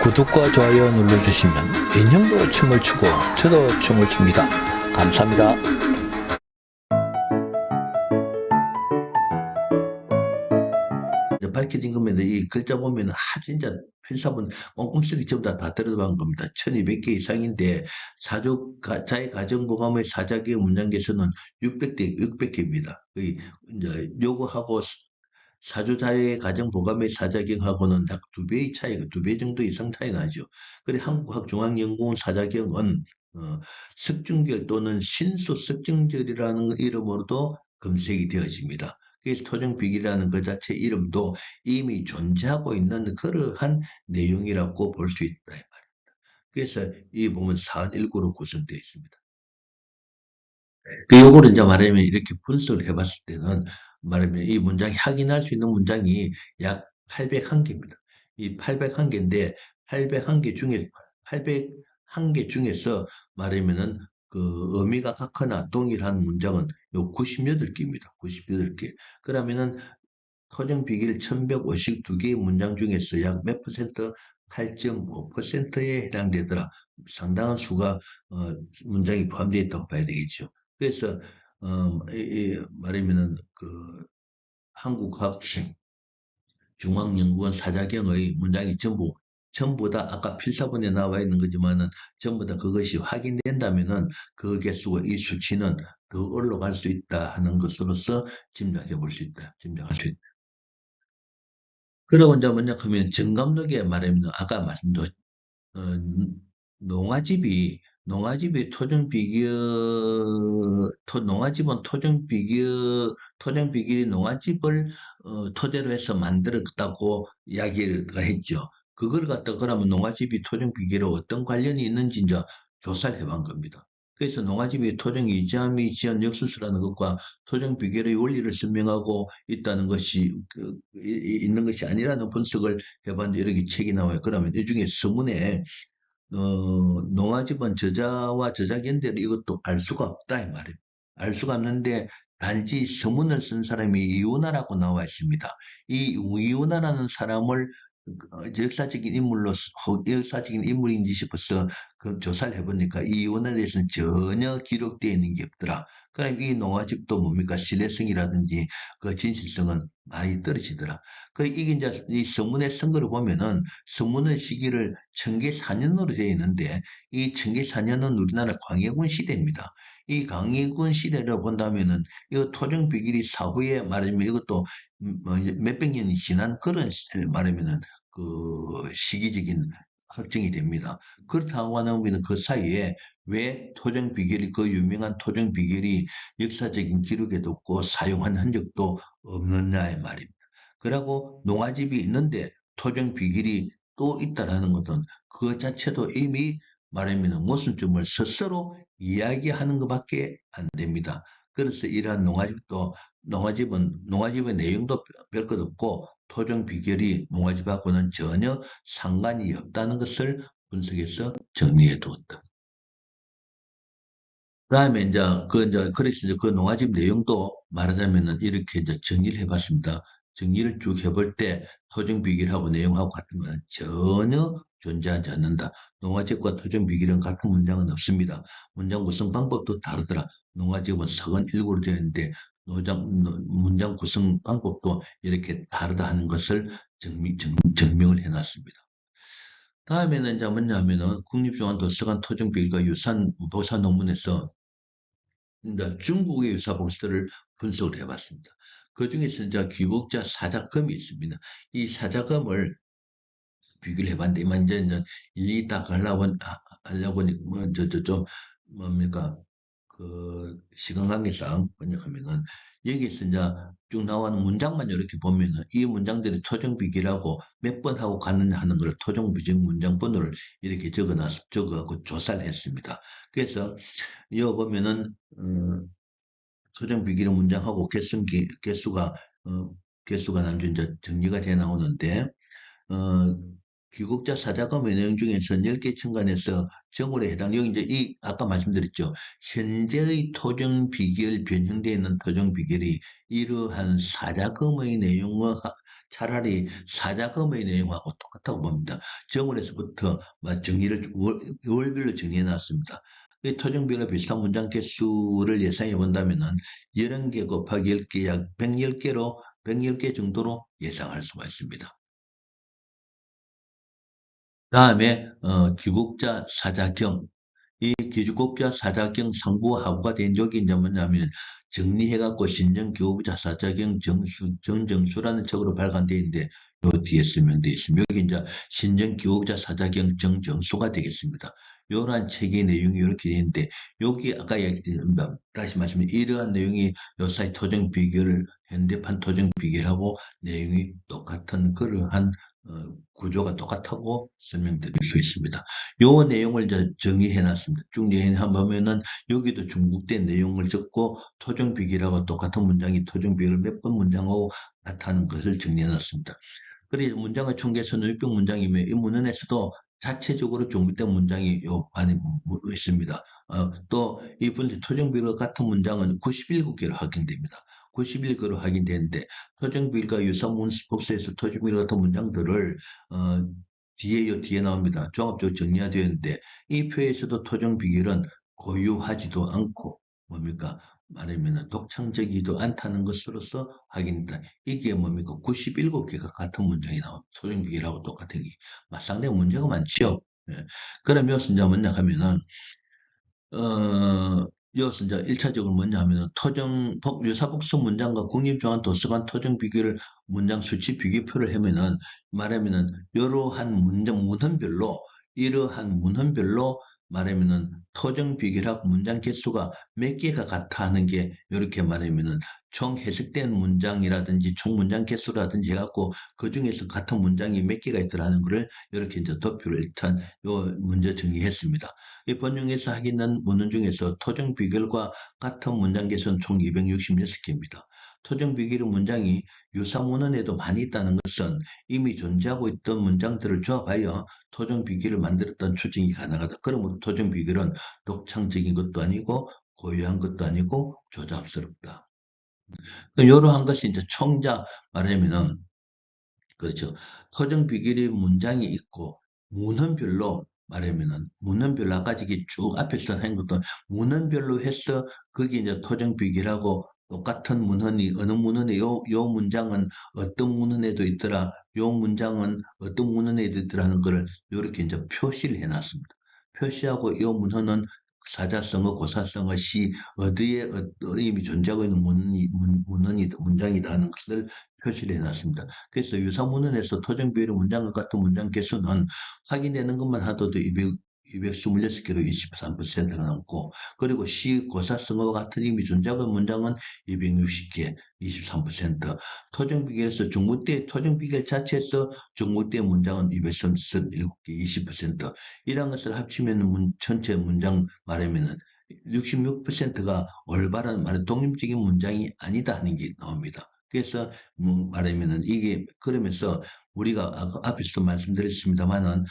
구독과 좋아요 눌러주시면 인형도 춤을 추고 저도 춤을 춥니다. 감사합니다. 밝혀진 겁니다. 이 글자 보면 진짜 필사본 꼼꼼쓰기 전부 다 들어간 겁니다. 1200개 이상인데 자의 가정보감의 사자기의 문장 개수는 600개입니다. 이제 요거하고 사주자의 가정보감의 사자경하고는 약 2배의 차이가 2배 정도 이상 차이 나죠. 그래 한국학중앙연구원 사자경은 석중절 또는 신수석중절이라는 이름으로도 검색이 되어집니다. 그래서 토종비기라는 그 자체 이름도 이미 존재하고 있는 그러한 내용이라고 볼 수 있다. 이 말입니다. 그래서 이 부분 사안일구로 구성되어 있습니다. 요거를 이제 말하면 이렇게 분석을 해봤을 때는 말하면 이 문장이 확인할 수 있는 문장이 약 801개입니다. 이 801개인데 801개 중에 801개 중에서 말하면은 그 의미가 같거나 동일한 문장은 요 98개입니다. 98개. 그러면은 토정 비길 1152개의 문장 중에서 약 몇 퍼센트? 8.5%에 해당되더라. 상당한 수가 문장이 포함되어 있다고 봐야 되겠죠. 그래서 말하면은 그 한국학 중앙연구원 사자경의 문장이 전부 다 아까 필사본에 나와 있는 거지만은 전부 다 그것이 확인된다면은 그 개수와 이 수치는 더 올라갈 수 있다 하는 것으로서 짐작해 볼 수 있다. 짐작할 수 있다. 그러고 이제 뭐냐 하면 정감록에 말하면 아까 말씀드린 어, 농아집이 농아집은 토종비결이 농아집을 토대로 해서 만들었다고 이야기를 했죠. 그걸 갖다 그러면 농아집이 토종비결과 어떤 관련이 있는지 이제 조사를 해본 겁니다. 그래서 농아집이 토종 이자미 지연 역수수라는 것과 토종 비결의 원리를 설명하고 있다는 것이 있는 것이 아니라는 분석을 해봤는데 이렇게 책이 나와요. 그러면 이 중에 서문에 농아집은 저자와 저자견대로 이것도 알 수가 없다 이 말이에요. 알 수가 없는데 단지 서문을 쓴 사람이 이윤하라고 나와 있습니다. 이 이윤하라는 사람을 역사적인 인물인지 싶어서 그 조사를 해보니까 이 이윤에 대해서는 전혀 기록되어 있는 게 없더라. 그럼 이 농아집도 뭡니까 신뢰성이라든지 그 진실성은 많이 떨어지더라. 이게 이제 이 서문의 선거를 보면은 서문의 시기를 청계 4년으로 되어 있는데 이 청계 4년은 우리나라 광해군 시대입니다. 이 광해군 시대를 본다면은 이 토종 비길이 사후에 말하면 이것도 몇백 년이 지난 그런 말하면은 그 시기적인 확정이 됩니다. 그렇다고 하면 그 사이에 왜 토종 비결이 그 유명한 토종 비결이 역사적인 기록에도 없고 사용한 흔적도 없느냐의 말입니다. 그리고 농아집이 있는데 토종 비결이 또 있다라는 것은 그 자체도 이미 말하면 모순점을 스스로 이야기하는 것밖에 안 됩니다. 그래서 이러한 농아집의 내용도 별 것 없고 토종 비결이 농아집하고는 전혀 상관이 없다는 것을 분석해서 정리해 두었다. 그다음에 그래서 이제 그 농아집 내용도 말하자면은 이렇게 이제 정리를 해봤습니다. 정리를 쭉 해볼 때 토종 비결하고 내용하고 같은 건 전혀 존재하지 않는다. 농아집과 토종 비결은 같은 문장은 없습니다. 문장 구성 방법도 다르더라. 농아집은 서건 일구로 되어 있는데 문장 구성 방법도 이렇게 다르다 하는 것을 증명을 해놨습니다. 다음에는 이제 뭐냐면은 국립중앙도서관 토종비밀과 유산 보사 논문에서 이제 중국의 유사보스들을 분석을 해봤습니다. 그 중에서 이제 귀국자 사자금이 있습니다. 이 사자금을 비교를 해봤는데, 이제 일일이 다 하려고, 좀, 뭡니까, 그, 시간 관계상, 번역하면은, 여기서 이제 쭉 나오는 문장만 이렇게 보면은, 이 문장들이 토종비기라고 몇 번 하고 갔느냐 하는 걸 토종비정 문장 번호를 이렇게 적어갖고 조사를 했습니다. 그래서, 이거 보면은, 토종비기를 문장하고 개수가 나중에 이제 정리가 돼 나오는데, 어, 귀국자 사자금의 내용 중에서 10개 첨가해서 정월에 해당, 여기 이제 아까 말씀드렸죠. 현재의 토종 비결 변형되어 있는 토종 비결이 이러한 사자금의 내용과 차라리 사자금의 내용하고 똑같다고 봅니다. 정원에서부터 정리를 월별로 정리해 놨습니다. 이 토종별로 비슷한 문장 개수를 예상해 본다면은 30개 곱하기 10개 약 110개 정도로 예상할 수가 있습니다. 다음에 귀국자 사자경. 이 귀국자 사자경 상부하부가 된 여기 이제 뭐냐면 정리해갖고 신정교부자 사자경 정정수라는 책으로 발간되어 있는데 요 뒤에 쓰면 되겠습니다. 여기 이제 신정교부자 사자경 정정수가 되겠습니다. 요런 책의 내용이 이렇게 되어 있는데 여기 아까 얘기했던 다시 말씀드리면 이러한 내용이 요 사이 토정 비교를 현대판 토정 비교하고 내용이 똑같은 그러한 구조가 똑같다고 설명드릴 수 있습니다. 요 내용을 이제 정리해 놨습니다. 쭉 정리해 보면은 여기도 중국된 내용을 적고 토종비기라고 똑같은 문장이 토종비기를 몇 번 문장하고 같다는 것을 정리해 놨습니다. 그래서 문장의 총계에서는 육병 문장이며 이 문헌에서도 자체적으로 중국된 문장이 요 안에 있습니다. 또 이번 토종비기와 같은 문장은 97개로 확인됩니다. 91개로 확인되는데 토종비기가 유사 문법서에서 토종비기 같은 문장들을 뒤에 나옵니다. 종합적으로 정리가 되어 있는데 이 표에서도 토종 비결은 고유하지도 않고 뭡니까? 말하면 독창적이지도 않다는 것으로서 확인된다. 이게 뭡니까? 97개가 같은 문장이 나온 토종 비결하고 똑같은 게 상당히 문제가 많지요. 예. 그럼 여기서 이제 뭐냐 하면은 여기서 이제 1차적으로 뭐냐 하면은 유사복수 문장과 국립중앙도서관 토종 비교를 문장 수치 비교표를 하면은 말하면은 이러한 문헌별로 이러한 문헌별로 말하면은 토종 비교하고 문장 개수가 몇 개가 같아 하는 게 이렇게 말하면은 총 해석된 문장이라든지 총 문장 개수라든지 해갖고 그 중에서 같은 문장이 몇 개가 있더라는 거를 이렇게 이제 도표를 일단 요 문제 정리했습니다. 이 번역에서 하기는 문헌 중에서 토종 비결과 같은 문장 개수는 총 266개입니다. 토종 비결의 문장이 유사 문헌에도 많이 있다는 것은 이미 존재하고 있던 문장들을 조합하여 토종 비결을 만들었던 추정이 가능하다. 그러므로 토종 비결은 독창적인 것도 아니고 고유한 것도 아니고 조잡스럽다. 이러한 것이 이제 총자 말하면은 그렇죠. 토종 비결의 문장이 있고 문헌별로 말하면은 문헌별로 아까 저기 쭉 앞에서 한 것도 문헌별로 해서 거기 이제 토종 비결하고 똑같은 문헌이 어느 문헌에 요 문장은 어떤 문헌에도 있더라. 요 문장은 어떤 문헌에도 있더라는 거를 이렇게 이제 표시를 해놨습니다. 표시하고 요 문헌은 사자성어, 고사성어, 시 어디에 이미 존재하고 있는 문장이다 하는 것을 표시를 해놨습니다. 그래서 유사문헌에서 토종비율의 문장과 같은 문장 개수는 확인되는 것만 하더라도 226개로 23%가 넘고, 그리고 시, 고사성어와 같은 이미 존재하는 문장은 260개, 23%. 토종비결에서 토종비결 자체에서 중국대 문장은 237개, 20%. 이런 것을 합치면 전체 문장 말하면은 66%가 올바른 독립적인 문장이 아니다 하는 게 나옵니다. 그래서 말하면은 이게 그러면서 우리가 앞에서도 말씀드렸습니다만은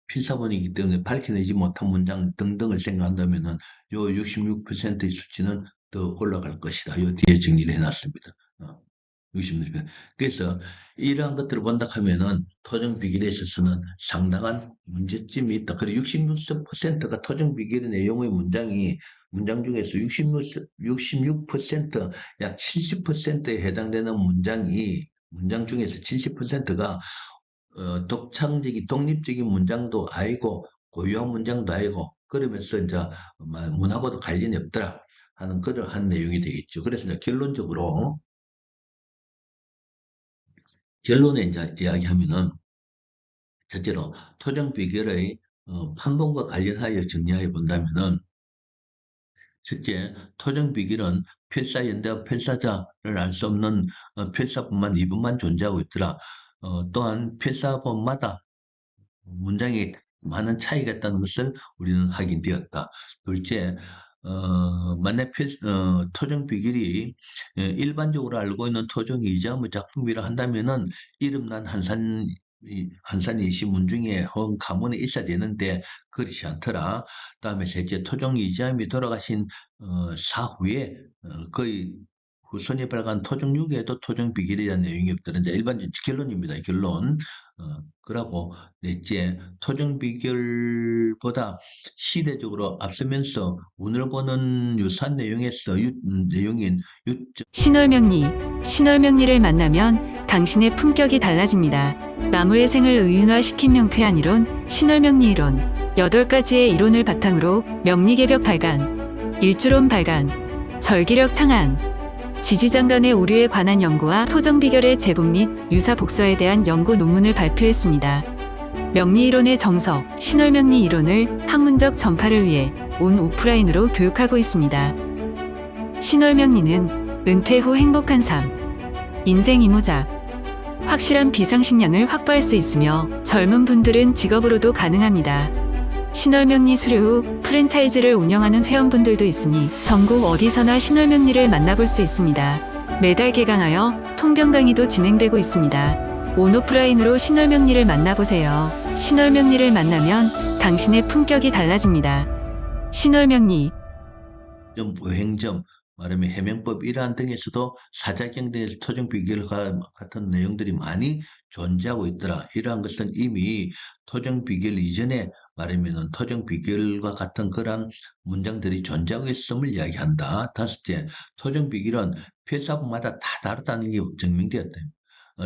필사본이기 때문에 밝혀내지 못한 문장 등등을 생각한다면은 요 66%의 수치는 더 올라갈 것이다. 요 뒤에 정리를 해놨습니다. 66%. 그래서 이러한 것들을 본다 하면은 토종 비결에 있어서는 상당한 문제점이 있다. 그리고 66%가 토종 비결의 내용의 문장 중에서 66%, 약 70%에 해당되는 문장 중에서 70%가 독립적인 문장도 아니고 고유한 문장도 아니고 그러면서 이제 문하고도 관련이 없더라 하는 그러한 내용이 되겠죠. 그래서 이제 결론에 이제 이야기하면은 첫째로 토종 비결의 판본과 관련하여 정리하여 본다면은 첫째, 토종 비결은 필사연대와 필사자를 알 수 없는 필사본만 2분만 존재하고 있더라. 또한 필사본마다 문장에 많은 차이가 있다는 것을 우리는 확인되었다. 둘째, 만약 토종 비결이 일반적으로 알고 있는 토종 이자의 작품이라 한다면은 이름난 한산 이시문 중에 혹은 가문에 있어야 되는데 그렇지 않더라. 그다음에 셋째, 토종 이자임이 돌아가신 사후에 거의 후손이 발간 토종 6에도 토종 비결에 대한 내용이 없더라. 이제 일반적 결론입니다. 결론. 그러고 넷째, 토종 비결보다 시대적으로 앞서면서 오늘 보는 유사한 내용인 신월명리. 신월명리를 만나면 당신의 품격이 달라집니다. 나무의 생을 의인화시킨 명쾌한 이론, 신월명리 이론. 8가지의 이론을 바탕으로 명리개벽 발간, 일주론 발간, 절기력 창안, 지지장간의 오류에 관한 연구와 토종비결의 제법 및 유사 복서에 대한 연구 논문을 발표했습니다. 명리 이론의 정석, 신월명리 이론을 학문적 전파를 위해 온 오프라인으로 교육하고 있습니다. 신월명리는 은퇴 후 행복한 삶, 인생 이무작, 확실한 비상식량을 확보할 수 있으며 젊은 분들은 직업으로도 가능합니다. 신월명리 수료 후 프랜차이즈를 운영하는 회원분들도 있으니 전국 어디서나 신월명리를 만나볼 수 있습니다. 매달 개강하여 통경 강의도 진행되고 있습니다. 온오프라인으로 신월명리를 만나보세요. 신월명리를 만나면 당신의 품격이 달라집니다. 신월명리. 보행점, 말하면 해명법 이러한 등에서도 사자경 대 토종 비결과 같은 내용들이 많이 존재하고 있더라. 이러한 것은 이미 토종 비결 이전에 말하면 토종 비결과 같은 그런 문장들이 존재하고 있음을 이야기한다. 다섯째, 토종 비결은 회사마다 다 다르다는 게 증명되었다.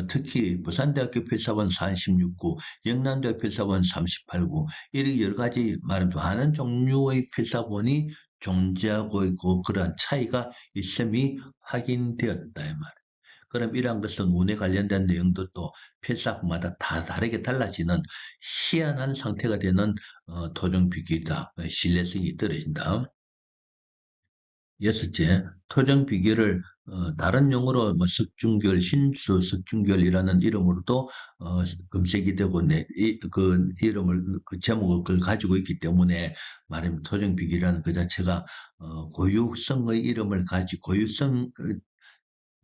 특히 부산대학교 필사본 46구, 영남대학교 필사본 38구, 이렇게 여러 가지 말하면 많은 종류의 필사본이 존재하고 있고 그러한 차이가 있음이 확인되었다 이 말. 그럼 이러한 것은 운에 관련된 내용도 또 필사본마다 다 다르게 달라지는 희한한 상태가 되는 토종 비결이다. 신뢰성이 떨어진다. 여섯째, 토종 비결을 다른 용어로 뭐 석중결, 신수 석중결이라는 이름으로도 검색이 되고 그 이름을 그 제목을 가지고 있기 때문에 말하면 토종 비결이라는 그 자체가 고유성의 이름을 가지고 고유성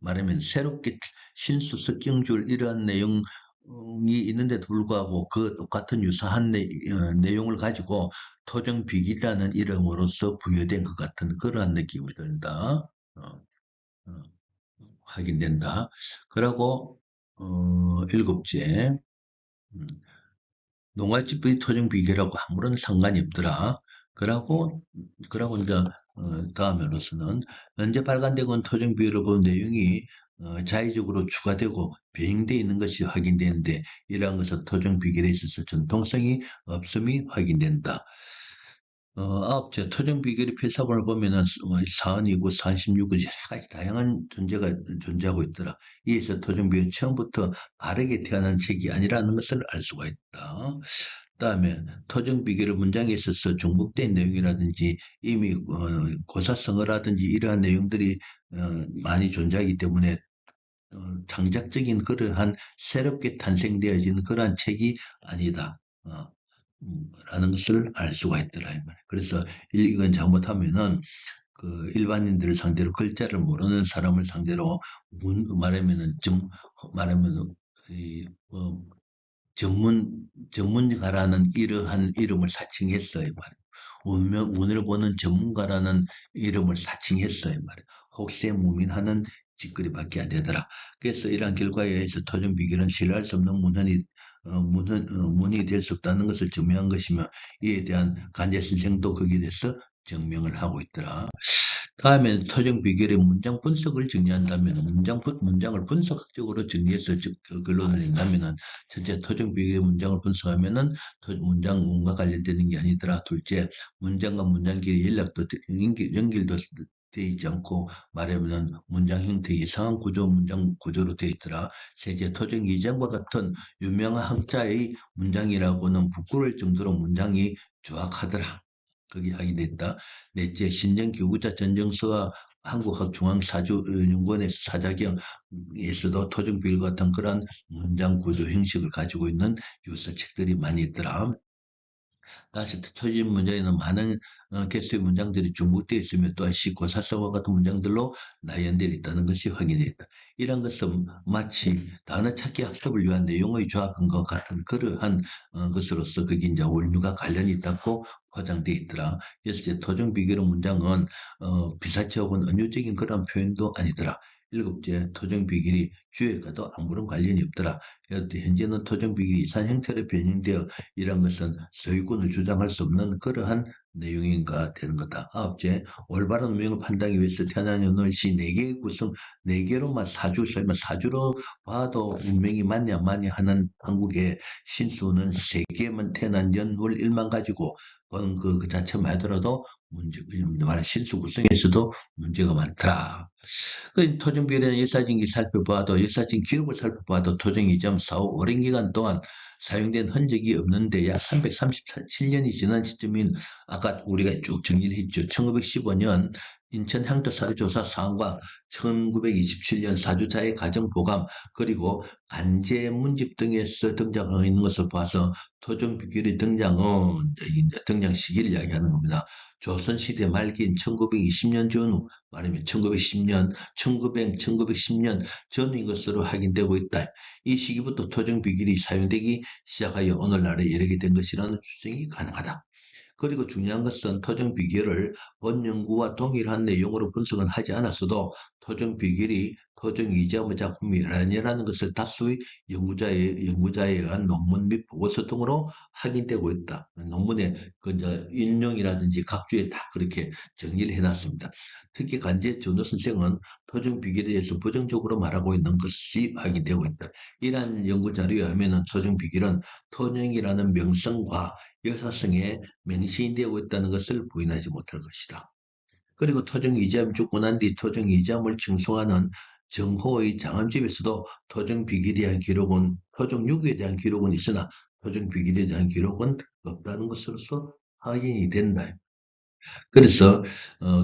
말하면 새롭게 신수 석중줄 이러한 내용이 있는데도 불구하고 그 똑같은 유사한 내용을 가지고 토종 비결이라는 이름으로서 부여된 것 같은 그러한 느낌이 든다. 어, 확인된다. 그리고 일곱째, 음, 농아집의 토종 비결하고 아무런 상관이 없더라. 그러고 이제 다음으로서는 현재 발간되고 있는 토종 비결을 본 내용이 자의적으로 추가되고 변형되어 있는 것이 확인되는데 이러한 것은 토종 비결에 있어서 전통성이 없음이 확인된다. 아홉째, 토종 비결의 필사본을 보면은 사은이고 46구 여러 가지 다양한 존재가 존재하고 있더라. 이에서 토종 비결 처음부터 바르게 태어난 책이 아니라는 것을 알 수가 있다. 그다음에 토종 비결의 문장에 있어서 중복된 내용이라든지 이미 고사성어라든지 이러한 내용들이 많이 존재하기 때문에 창작적인 그러한 새롭게 탄생되어진 그러한 책이 아니다. 라는 것을 알 수가 있더라. 이 말이야. 그래서 이건 잘못하면은 그 일반인들을 상대로 글자를 모르는 사람을 상대로 말하면은 말하면 이 전문가라는 이러한 이름을 사칭했어요. 말이야. 운을 보는 전문가라는 이름을 사칭했어요. 말이야. 혹세무민하는 짓거리밖에 안 되더라. 그래서 이러한 결과에 의해서 토종 비결은 신뢰할 수 없는 문이 될 수 없다는 것을 증명한 것이며 이에 대한 간접성 생도 거기에 대해서 증명을 하고 있더라. 다음에 토종 비결의 문장 분석을 정리한다면 문장을 분석학적으로 정리해서 결론을 낸다면은 첫째 토종 비결의 문장을 분석하면은 문장과 관련되는 게 아니더라. 둘째 문장과 문장끼리 연결도 되어 있지 않고 말하면은 문장 형태 이상한 문장 구조로 되어 있더라. 셋째 토종 이전과 같은 유명한 학자의 문장이라고는 부끄러울 정도로 문장이 조악하더라. 거기 확인됐다. 넷째, 신정기구자 전정서와 한국학중앙사주연구원의 사자경에서도 토종비율 같은 그런 문장 구조 형식을 가지고 있는 유서 책들이 많이 있더라. 다시 초집 문장에는 많은 개수의 문장들이 중복되어 있으며 또한 시고사성어 같은 문장들로 나열되어 있다는 것이 확인되었다. 이런 것은 마치 단어 찾기 학습을 위한 내용의 조합인 것 같은 그러한 것으로서 그게 이제 원류가 관련이 있다고 포장되어 있더라. 그래서 이제 토종 비교로 문장은 비사치 혹은 은유적인 그런 표현도 아니더라. 일곱째, 토종 비결이 주역과도 아무런 관련이 없더라. 현재는 토종 비결이 이산 형태로 변형되어 이런 것은 소유권을 주장할 수 없는 그러한 내용인가 되는 거다. 아홉째, 올바른 운명을 판단하기 위해서 태어난 연월시 4개의 구성, 4개로만 사주로 봐도 운명이 맞냐 맞냐 하는 한국의 신수는 3개만 태어난 연월 일만 가지고 그 자체만 하더라도 말한 신수 구성에서도 문제가 많더라. 그 토종 비례는 역사적인 살펴봐도 역사적인 기록을 살펴봐도 토종 이점 사후 오랜 기간 동안 사용된 흔적이 없는데 약 337년이 지난 시점인 아까 우리가 쭉 정리를 했죠. 1915년 인천 향토사료조사 사항과 1927년 사주자의 가정보감 그리고 간제 문집 등에서 등장하고 있는 것을 봐서 토종 비결의 등장 시기를 이야기하는 겁니다. 조선시대 말기인 1920년 전후 말하면 1910년, 1910년 전인 것으로 확인되고 있다. 이 시기부터 토종 비결이 사용되기 시작하여 오늘날에 이르게 된 것이라는 추정이 가능하다. 그리고 중요한 것은 토종 비결을 본 연구와 동일한 내용으로 분석은 하지 않았어도 토종 비결이 토종 이자의 작품이라는 것을 다수의 연구자에 의한 논문 및 보고서 등으로 확인되고 있다. 논문에 그 이제 인용이라든지 각주에 다 그렇게 정리를 해놨습니다. 특히 간제 전호 선생은 토종 비결에 대해서 부정적으로 말하고 있는 것이 확인되고 있다. 이러한 연구 자료에 의하면 토종 비결은 토종이라는 명성과 역사성에 맹신되고 있다는 것을 부인하지 못할 것이다. 그리고 토종 이자함이 죽고 난 뒤 토종 이자함을 칭송하는 정호의 장암집에서도 토종 비결에 대한 기록은 토종 유구에 대한 기록은 있으나 토종 비결에 대한 기록은 없다는 것으로서 확인이 된다. 그래서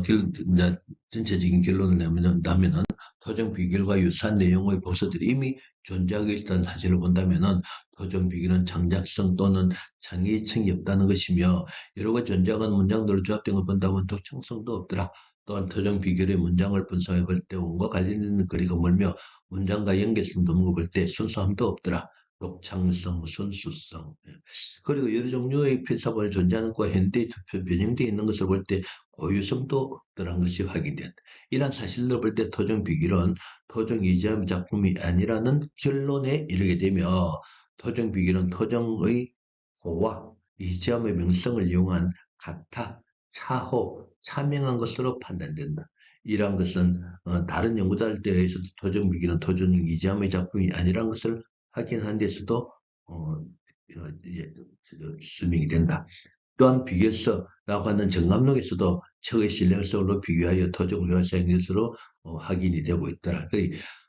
이제 전체적인 결론을 내면은 토종 비결과 유사한 내용의 보서들이 이미 존재하고 있다는 사실을 본다면은 토종 비결은 창작성 또는 창의성이 없다는 것이며 여러 가지 존재하는 문장들을 조합된 걸 본다면 독창성도 없더라. 또한 토종 비결의 문장을 분석해 볼 때 원과 관련있는 거리가 멀며 문장과 연계성도 볼 때 순수함도 없더라. 독창성, 순수성. 그리고 여러 종류의 필사본이 존재하는 것과 현대에 변형되어 있는 것을 볼 때 고유성도 없더라는 것이 확인된다. 이러한 사실을 볼 때 토종 비결은 토종 이자의 작품이 아니라는 결론에 이르게 되며 토종 비결은 토종의 호와 이자의 명성을 이용한 가타, 차호, 차명한 것으로 판단된다. 이러한 것은 다른 연구자들에 의해서도 토종 비결은 토종 이자의 작품이 아니라는 것을 확인하는 데서도 설명이 된다. 또한 비교서라고 하는 정감록에서도 척의 신뢰성으로 비교하여 토종 회화사인 것으로 확인이 되고 있더라.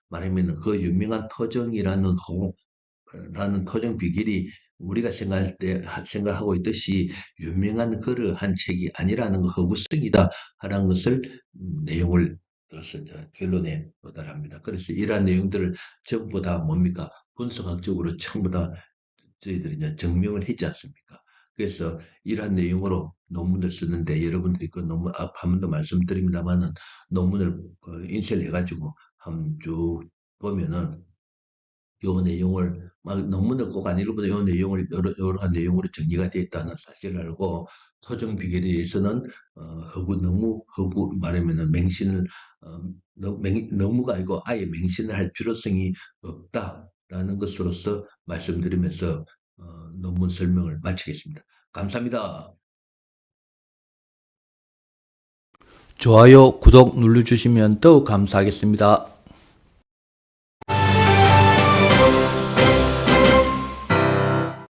말하면 그 유명한 토종이라는 토종 비결이 우리가 생각하고 있듯이 유명한 그러한 책이 아니라는 거 허구성이다 하는 것을 내용을 들어서 결론에 도달합니다. 그래서 이러한 내용들을 전부 다 뭡니까? 분석학적으로 전부 다 저희들이 이제 증명을 했지 않습니까? 그래서 이러한 내용으로 논문을 쓰는데 여러분들이 그 논문 한 번 더 말씀드립니다만은 논문을 인쇄를 해가지고 한번 쭉 보면은 요 내용을 막 논문을 꼭 안 읽어보다 요 내용을 여러 내용으로 정리가 되어 있다는 사실을 알고 토종 비결에 대해서는 허구 말하면은 맹신을 너무가 아니고 아예 맹신을 할 필요성이 없다라는 것으로서 말씀드리면서 논문 설명을 마치겠습니다. 감사합니다. 좋아요, 구독 눌러주시면 더욱 감사하겠습니다.